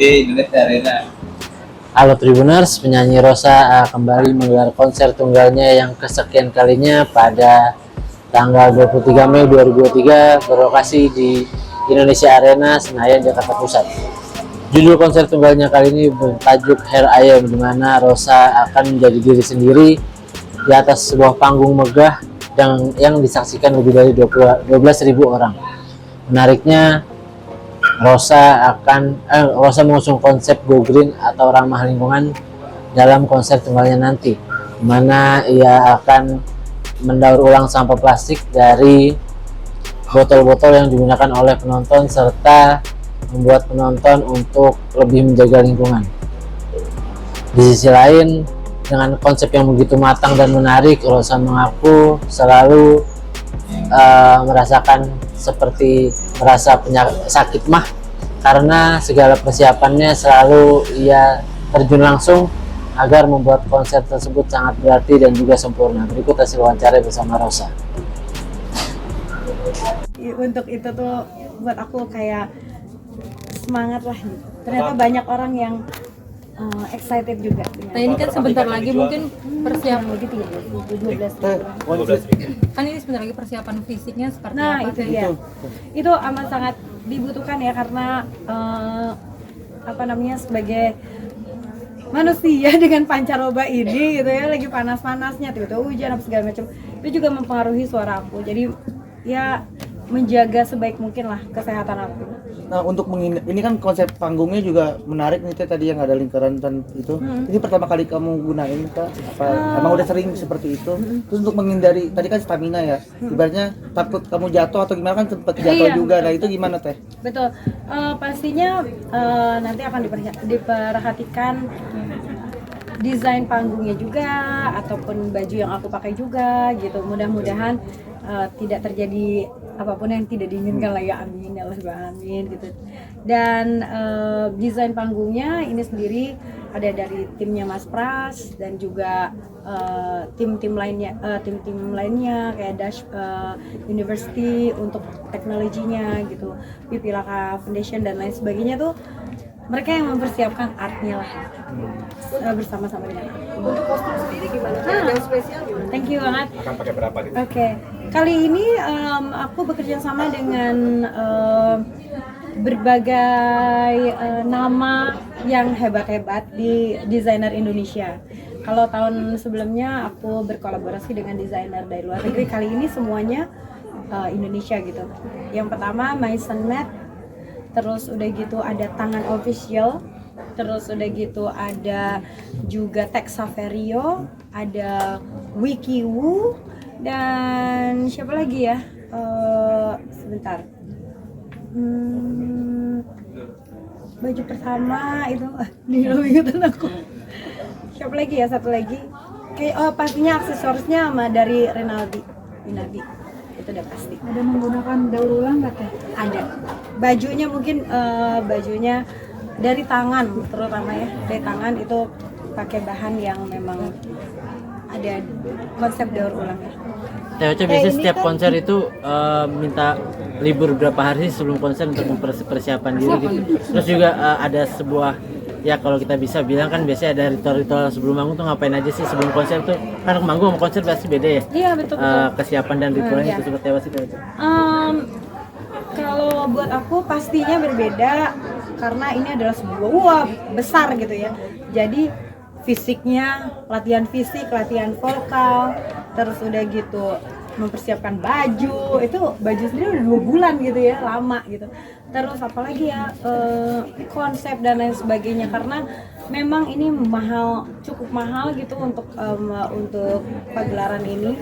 di Indonesia Arena. Halo Tribuners, penyanyi Rosa kembali menggelar konser tunggalnya yang kesekian kalinya pada tanggal 23 Mei 2023 berlokasi di Indonesia Arena, Senayan, Jakarta Pusat. Judul konser tunggalnya kali ini bertajuk Here I Am, di mana Rosa akan menjadi diri sendiri di atas sebuah panggung megah yang disaksikan lebih dari 12.000 orang. Menariknya, Rosa mengusung konsep Go Green atau ramah lingkungan dalam konser tunggalnya nanti, di mana ia akan mendaur ulang sampah plastik dari botol-botol yang digunakan oleh penonton serta membuat penonton untuk lebih menjaga lingkungan. Di sisi lain, dengan konsep yang begitu matang dan menarik, Rosa mengaku selalu merasakan seperti merasa sakit mah, karena segala persiapannya selalu ia terjun langsung agar membuat konser tersebut sangat berarti dan juga sempurna. Berikut hasil wawancara bersama Rosa. Untuk itu tuh buat aku kayak semangat lah. Ternyata banyak orang yang excited juga. Nah ini kan sebentar lagi mungkin persiapan lagi 12. Kan ini sebentar lagi persiapan fisiknya seperti Nah apa? itu dia. Itu amat sangat dibutuhkan ya, karena sebagai manusia dengan pancaroba ini gitu ya, lagi panas-panasnya tiba-tiba hujan apa segala macam, itu juga mempengaruhi suara aku. Jadi ya menjaga sebaik mungkin lah kesehatan aku. Nah, untuk ini kan konsep panggungnya juga menarik nih Teh, tadi yang ada lingkaran dan itu. Ini pertama kali kamu gunain Kak? Apa emang udah sering seperti itu? Terus untuk menghindari tadi kan stamina ya. Ibaratnya takut kamu jatuh atau gimana, kan sempat jatuh juga. Nah, itu gimana Teh? Betul. Pastinya nanti akan diperhatikan desain panggungnya juga ataupun baju yang aku pakai juga gitu. Mudah-mudahan tidak terjadi apapun yang tidak diinginkan lah ya, amin ya Allah, amin gitu. Dan desain panggungnya ini sendiri ada dari timnya Mas Pras dan juga tim-tim lainnya kayak Dash University untuk teknologinya gitu, Pipilaka Foundation dan lain sebagainya tuh. Mereka yang mempersiapkan artnya lah bersama-sama dengan aku. Untuk kostum sendiri gimana? Yang spesial gimana? Thank you banget. Akan pakai berapa nih? Oke. Kali ini aku bekerja sama dengan berbagai nama yang hebat-hebat di desainer Indonesia. Kalau tahun sebelumnya aku berkolaborasi dengan desainer dari luar negeri, kali ini semuanya Indonesia gitu. Yang pertama Maison Matt, terus udah gitu ada Tangan Official, terus udah gitu ada juga Tech Saverio, ada Wiki Wu, dan siapa lagi ya? Sebentar. Baju pertama itu nih lo ingetin aku. Siapa lagi ya? Satu lagi. Pastinya aksesorisnya sama dari Rinaldi. Itu udah pasti. Ada menggunakan daur ulang nggak Teh? Ada. Bajunya mungkin bajunya dari tangan, terutama ya dari tangan itu pakai bahan yang memang ada konsep daur ulangnya. Teh biasanya setiap konser itu minta libur berapa hari sebelum konser untuk mempersiapkan diri gitu. Terus juga ada sebuah, ya kalau kita bisa bilang kan biasanya ada ritual-ritual sebelum manggung tuh ngapain aja sih sebelum konser tuh? Kan manggung sama konser pasti beda ya. Iya betul. Kesiapan dan ritualnya iya. itu seperti apa sih? Kalau buat aku pastinya berbeda karena ini adalah sebuah besar gitu ya. Jadi fisiknya, latihan fisik, latihan vokal, terus udah gitu mempersiapkan baju, itu baju sendiri udah 2 bulan gitu ya, lama gitu. Terus apalagi ya konsep dan lain sebagainya, karena memang ini cukup mahal gitu untuk pagelaran ini,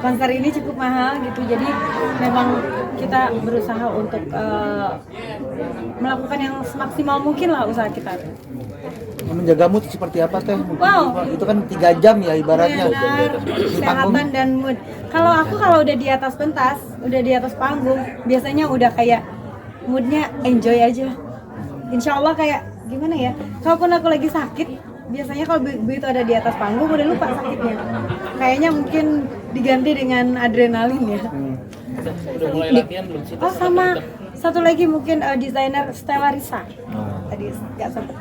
konser ini cukup mahal gitu. Jadi memang kita berusaha untuk melakukan yang semaksimal mungkin lah usaha kita. Menjaga mood seperti apa Teh? Wow. Itu kan 3 jam ya ibaratnya. Benar, kesehatan dan mood. Kalau udah di atas pentas, udah di atas panggung, biasanya udah kayak moodnya enjoy aja. Insya Allah kayak gimana ya? Kalaupun aku lagi sakit, biasanya kalau begitu ada di atas panggung udah lupa sakitnya. Kayaknya mungkin diganti dengan adrenalin ya. Udah mulai latihan belum sih? Oh sama satu lagi mungkin desainer Stella Risa. Tadi nggak sempet.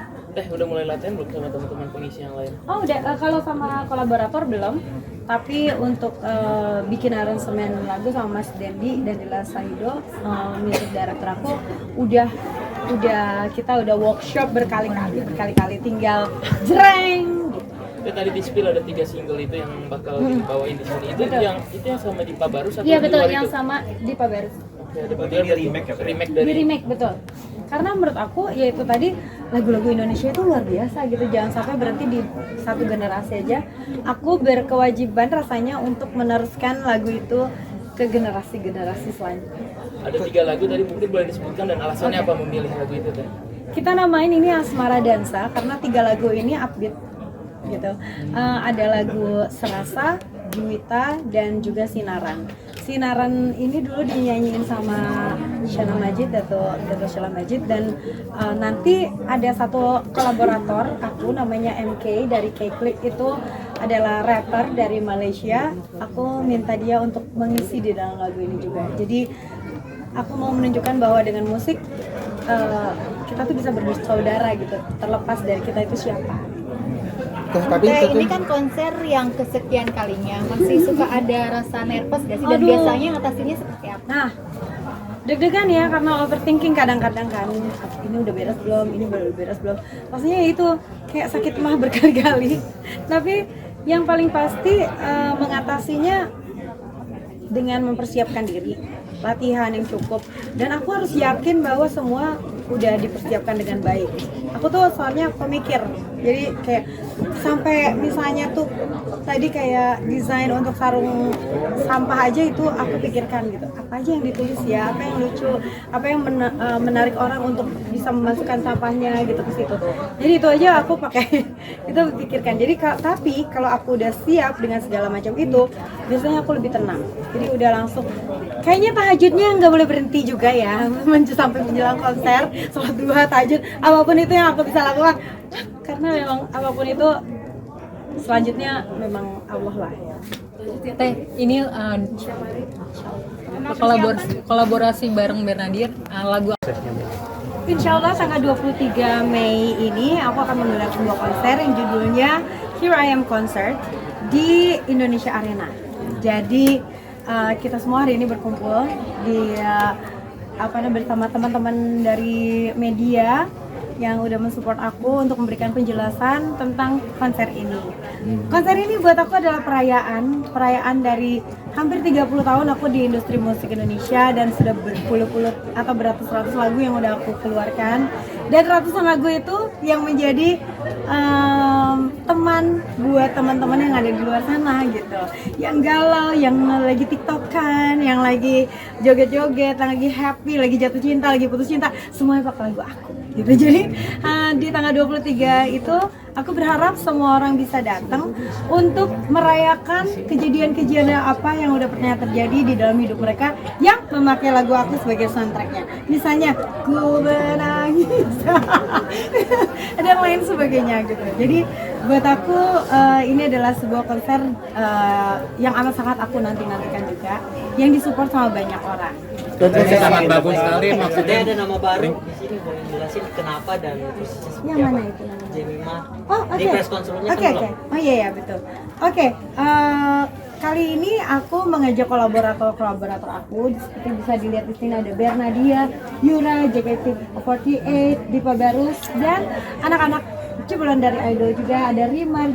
Udah mulai latihan belum sama teman-teman pengisi yang lain? Oh udah, kalau sama kolaborator belum. Tapi untuk bikin aransemen lagu sama Mas Dendi dan Dila Sahido, music director aku, udah kita udah workshop berkali-kali, tinggal jreng. Tadi di spill ada 3 single itu yang bakal dibawain di sini. Itu Betul. yang sama Dipa Barus atau Iya di betul, luar yang itu? sama Dipa Barus. Oke, ada remake ya? Remake dari Di remake betul. Karena menurut aku ya itu tadi lagu-lagu Indonesia itu luar biasa gitu, jangan sampai berhenti di satu generasi aja. Aku berkewajiban rasanya untuk meneruskan lagu itu ke generasi-generasi selanjutnya. Ada 3 lagu tadi mungkin boleh disebutkan dan alasannya apa memilih lagu itu teh? Kita namain ini Asmara Dansa karena 3 lagu ini upbeat gitu. Ada lagu Serasa, Juwita, dan juga Sinaran. Sinaran ini dulu dinyanyiin sama Shana Majid atau Sheila Majid, dan nanti ada satu kolaborator aku namanya MK dari K-Click, itu adalah rapper dari Malaysia. Aku minta dia untuk mengisi di dalam lagu ini juga. Jadi aku mau menunjukkan bahwa dengan musik kita tuh bisa bersaudara gitu, terlepas dari kita itu siapa. Tapi Teh, itu ini kan konser yang kesekian kalinya, masih suka ada rasa nervous gak sih? Dan Aduh. biasanya ngatasinnya seperti apa? Nah, deg-degan ya karena overthinking kadang-kadang kan, ini udah beres belum, ini baru beres belum. Pastinya itu kayak sakit mah berkali-kali. Tapi yang paling pasti mengatasinya dengan mempersiapkan diri, latihan yang cukup, dan aku harus yakin bahwa semua udah dipersiapkan dengan baik. Aku tuh soalnya pemikir, jadi kayak sampai misalnya tuh tadi kayak desain untuk sarung sampah aja itu aku pikirkan gitu, apa aja yang ditulis ya, apa yang lucu, apa yang menarik orang untuk bisa memasukkan sampahnya gitu ke situ. Jadi itu aja aku pakai itu pikirkan. Jadi tapi kalau aku udah siap dengan segala macam itu, biasanya aku lebih tenang. Jadi udah langsung kayaknya tahajudnya nggak boleh berhenti juga ya sampai menjelang konser, sholat duha, tahajud, apapun itu yang aku bisa lakukan, karena memang apapun itu selanjutnya memang Allah lah ya. Teh, ini kolaborasi bareng Bernadir, lagu Insya Allah tanggal 23 Mei ini aku akan menggelar sebuah konser yang judulnya Here I Am Concert di Indonesia Arena. Jadi kita semua hari ini berkumpul di bersama teman-teman dari media yang udah mensupport aku untuk memberikan penjelasan tentang konser ini. Konser ini buat aku adalah perayaan dari hampir 30 tahun aku di industri musik Indonesia, dan sudah berpuluh-puluh atau beratus-ratus lagu yang udah aku keluarkan, dan ratusan lagu itu yang menjadi teman buat teman-teman yang ada di luar sana gitu, yang galau, yang lagi tiktokan, yang lagi joget-joget, yang lagi happy, lagi jatuh cinta, lagi putus cinta, semuanya pakai lagu aku gitu. Jadi di tanggal 23 itu aku berharap semua orang bisa datang untuk merayakan kejadian-kejadian apa yang udah pernah terjadi di dalam hidup mereka yang memakai lagu aku sebagai soundtracknya. Misalnya, ku menangis, dan lain sebagainya gitu. Jadi buat aku ini adalah sebuah konser yang amat sangat aku nantikan juga, yang disupport sama banyak orang. konser sangat bagus sekali, Maksudnya ada nama baru di sini, boleh jelasin kenapa dan posisinya seperti Yang mana itu namanya? Jemima. Oh, oke. Di press conference-nya Oke, kan oke. belum. Oh iya betul. Oke, kali ini aku mengajak kolaborator aku, seperti bisa dilihat di sini ada Bernadia, Yura, JKT48, Dipa Barus, dan anak-anak jebolan dari Idol juga, ada Rimar,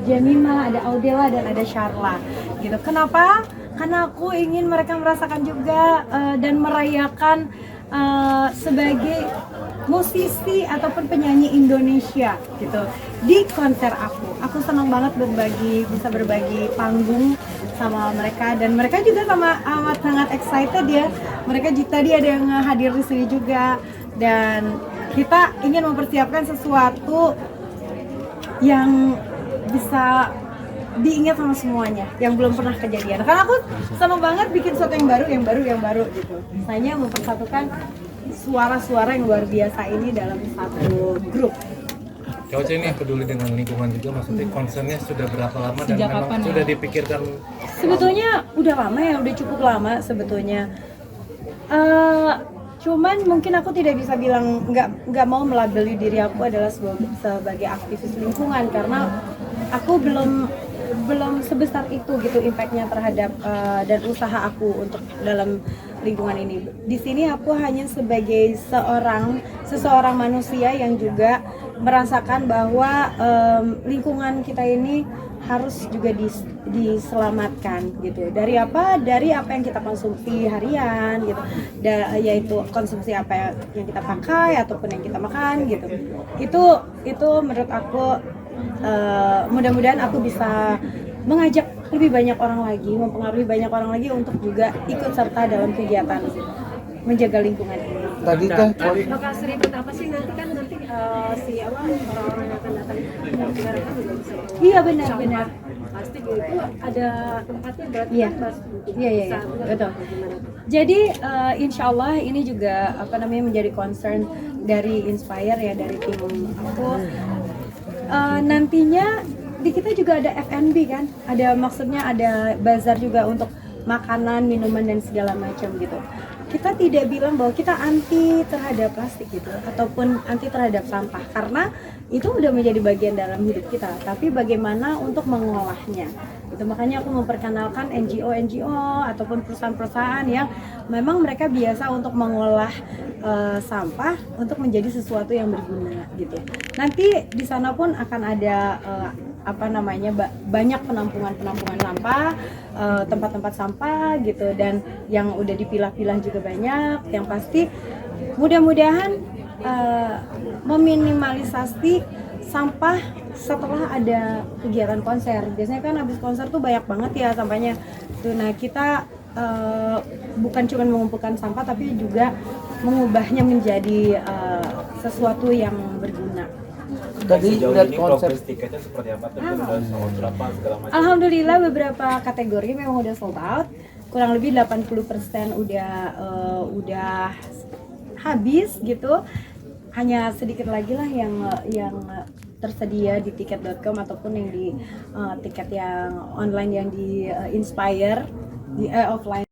Jemima, ada Audela, dan ada Sharla. Gitu. Kenapa? Karena aku ingin mereka merasakan juga dan merayakan sebagai musisi ataupun penyanyi Indonesia gitu di konser aku. Aku senang banget bisa berbagi panggung sama mereka, dan mereka juga amat sangat excited ya. Mereka tadi ada yang hadir di sini juga, dan kita ingin mempersiapkan sesuatu yang bisa diingat sama semuanya, yang belum pernah kejadian. Karena aku senang banget bikin sesuatu yang baru gitu. Misalnya mempersatukan suara-suara yang luar biasa ini dalam satu grup. Kau ini peduli dengan lingkungan juga, maksudnya konsernya sudah berapa lama dan Sejak memang kapan sudah ya? dipikirkan? Sebetulnya udah lama ya, udah cukup lama sebetulnya. Cuman mungkin aku tidak bisa bilang, nggak mau melabeli diri aku adalah sebagai aktivis lingkungan karena aku belum sebesar itu gitu impactnya terhadap dan usaha aku untuk dalam lingkungan ini. Di sini aku hanya sebagai seseorang manusia yang juga merasakan bahwa lingkungan kita ini harus juga diselamatkan gitu. Dari apa yang kita konsumsi harian gitu. Yaitu konsumsi apa yang kita pakai ataupun yang kita makan gitu. Itu menurut aku mudah-mudahan aku bisa mengajak lebih banyak orang lagi, mempengaruhi banyak orang lagi untuk juga ikut serta dalam kegiatan menjaga lingkungan ini. Tadi teh Lokasi ribet apa sih nanti kan si orang-orang yang akan datang mendengarkan juga bisa. Iya benar. Pasti itu ada tempatnya berarti Iya. kan Iya, betul. Jadi insya Allah ini juga menjadi concern dari Inspire ya, dari tim aku. Nantinya di kita juga ada F&B kan, maksudnya ada bazar juga untuk makanan, minuman dan segala macam gitu. Kita tidak bilang bahwa kita anti terhadap plastik gitu ataupun anti terhadap sampah karena itu udah menjadi bagian dalam hidup kita, tapi bagaimana untuk mengolahnya itu. Makanya aku memperkenalkan NGO ataupun perusahaan-perusahaan yang memang mereka biasa untuk mengolah sampah untuk menjadi sesuatu yang berguna gitu. Nanti di sana pun akan ada banyak penampungan sampah, tempat-tempat sampah gitu, dan yang udah dipilah-pilah juga banyak. Yang pasti mudah-mudahan meminimalisasi sampah setelah ada kegiatan konser. Biasanya kan habis konser tuh banyak banget ya sampahnya tuh. Nah kita bukan cuma mengumpulkan sampah tapi juga mengubahnya menjadi sesuatu yang berguna. tadi Sejauh lihat ini konsep progres tiketnya seperti apa? Tadi udah sold berapa segala macam. Alhamdulillah beberapa kategori memang udah sold out. Kurang lebih 80% udah habis gitu. Hanya sedikit lagi lah yang tersedia di tiket.com ataupun yang di tiket yang online yang di Inspire di offline.